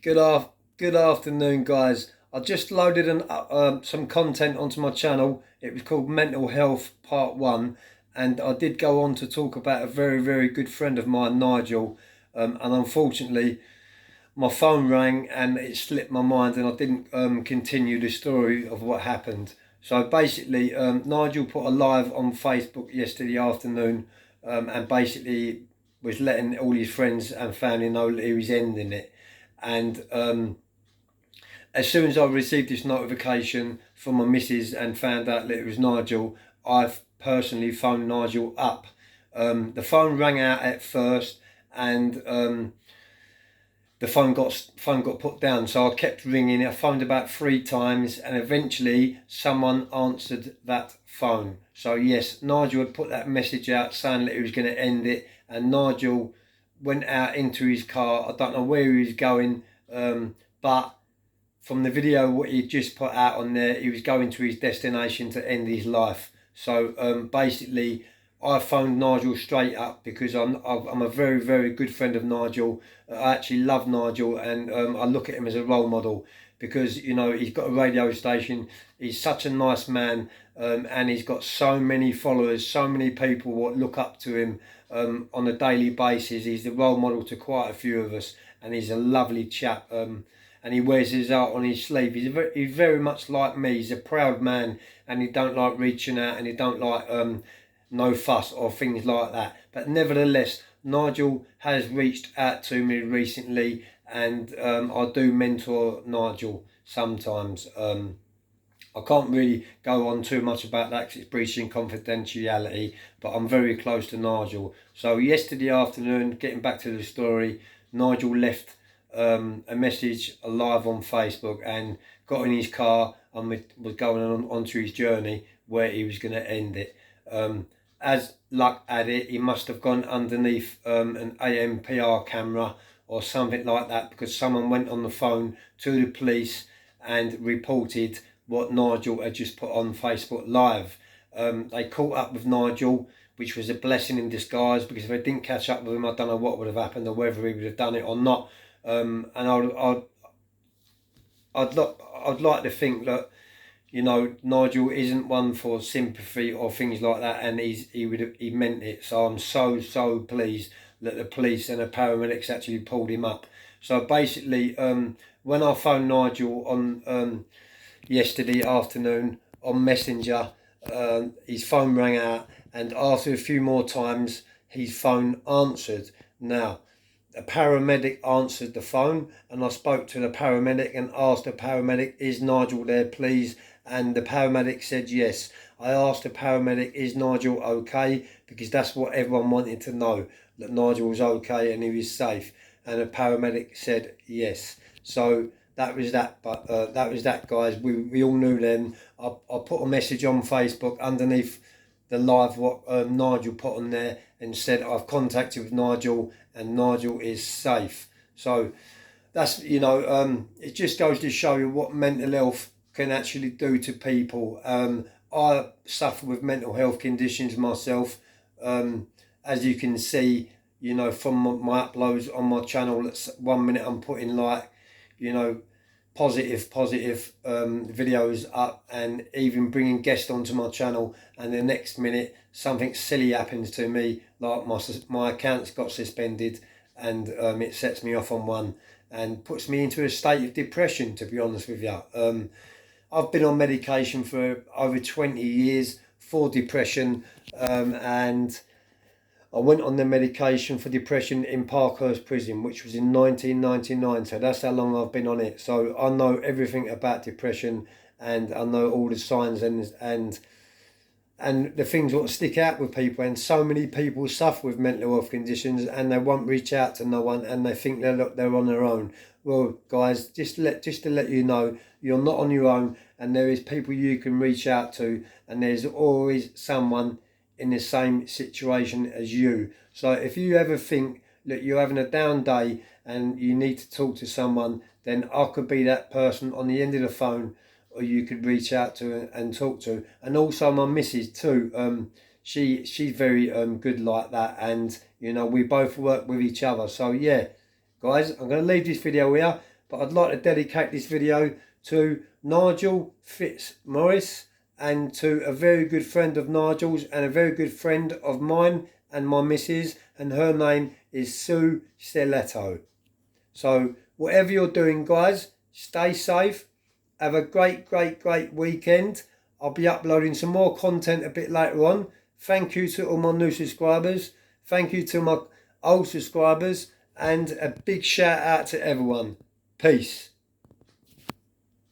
Good afternoon, guys. I just loaded some content onto my channel. It was called Mental Health Part 1, and I did go on to talk about a very good friend of mine, Nigel. And unfortunately, my phone rang and it slipped my mind, and I didn't continue the story of what happened. So basically, Nigel put a live on Facebook yesterday afternoon, and basically was letting all his friends and family know that he was ending it. And as soon as I received this notification from my missus and found out that it was Nigel, I've personally phoned Nigel up. The phone rang out at first, and the phone got put down, so I kept ringing. I phoned about 3 times, and eventually someone answered that phone. So yes, Nigel had put that message out saying that he was going to end it, and Nigel went out into his car. I don't know where he was going, but from the video what he just put out on there, he was going to his destination to end his life. So basically, I phoned Nigel straight up because I'm a very good friend of Nigel. I actually love Nigel, and I look at him as a role model because, you know, he's got a radio station. He's such a nice man, and he's got so many followers, so many people what look up to him on a daily basis. He's the role model to quite a few of us, and he's a lovely chap. And he wears his heart on his sleeve. He's very much like me. He's a proud man, and he don't like reaching out, and he don't like no fuss or things like that. But nevertheless, Nigel has reached out to me recently, and I do mentor Nigel sometimes. I can't really go on too much about that because it's breaching confidentiality, but I'm very close to Nigel. So yesterday afternoon, getting back to the story, Nigel left a message live on Facebook and got in his car and was going onto his journey where he was going to end it. As luck had it, he must have gone underneath an AMPR camera or something like that, because someone went on the phone to the police and reported what Nigel had just put on Facebook Live. They caught up with Nigel, which was a blessing in disguise, because if they didn't catch up with him, I don't know what would have happened or whether he would have done it or not. And I'd like to think that, you know, Nigel isn't one for sympathy or things like that, and he meant it. So I'm so pleased that the police and the paramedics actually pulled him up. So basically, when I phoned Nigel on yesterday afternoon on Messenger, his phone rang out, and after a few more times, his phone answered. Now, a paramedic answered the phone, and I spoke to the paramedic and asked the paramedic, "Is Nigel there, please?" And the paramedic said yes. I asked the paramedic, "Is Nigel okay?" Because that's what everyone wanted to know, that Nigel was okay and he was safe. And the paramedic said yes. So that was that. But that was that, guys. We all knew then. I put a message on Facebook underneath the live what Nigel put on there, and said I've contacted with Nigel and Nigel is safe. So that's, you know, it just goes to show you what mental health can actually do to people. I suffer with mental health conditions myself. As you can see, you know, from my uploads on my channel, that's 1 minute I'm putting, like, you know, positive videos up, and even bringing guests onto my channel, and the next minute something silly happens to me, like my account's got suspended, and it sets me off on one and puts me into a state of depression, to be honest with you. I've been on medication for over 20 years for depression, and I went on the medication for depression in Parkhurst Prison, which was in 1999. So that's how long I've been on it. So I know everything about depression, and I know all the signs and the things that stick out with people. And so many people suffer with mental health conditions, and they won't reach out to no one, and they think they're on their own. Well, guys, just to let you know, you're not on your own, and there is people you can reach out to, and there's always someone in the same situation as you. So if you ever think that you're having a down day and you need to talk to someone, then I could be that person on the end of the phone, or you could reach out to and talk to. And also my missus too, she's very good like that, and you know, we both work with each other. So yeah, guys, I'm going to leave this video here, but I'd like to dedicate this video to Nigel Fitzmaurice, and to a very good friend of Nigel's and a very good friend of mine and my missus, and her name is Sue Sillitoe. So whatever you're doing, guys, stay safe. Have a great weekend. I'll be uploading some more content a bit later on. Thank you to all my new subscribers. Thank you to my old subscribers. And a big shout out to everyone. Peace.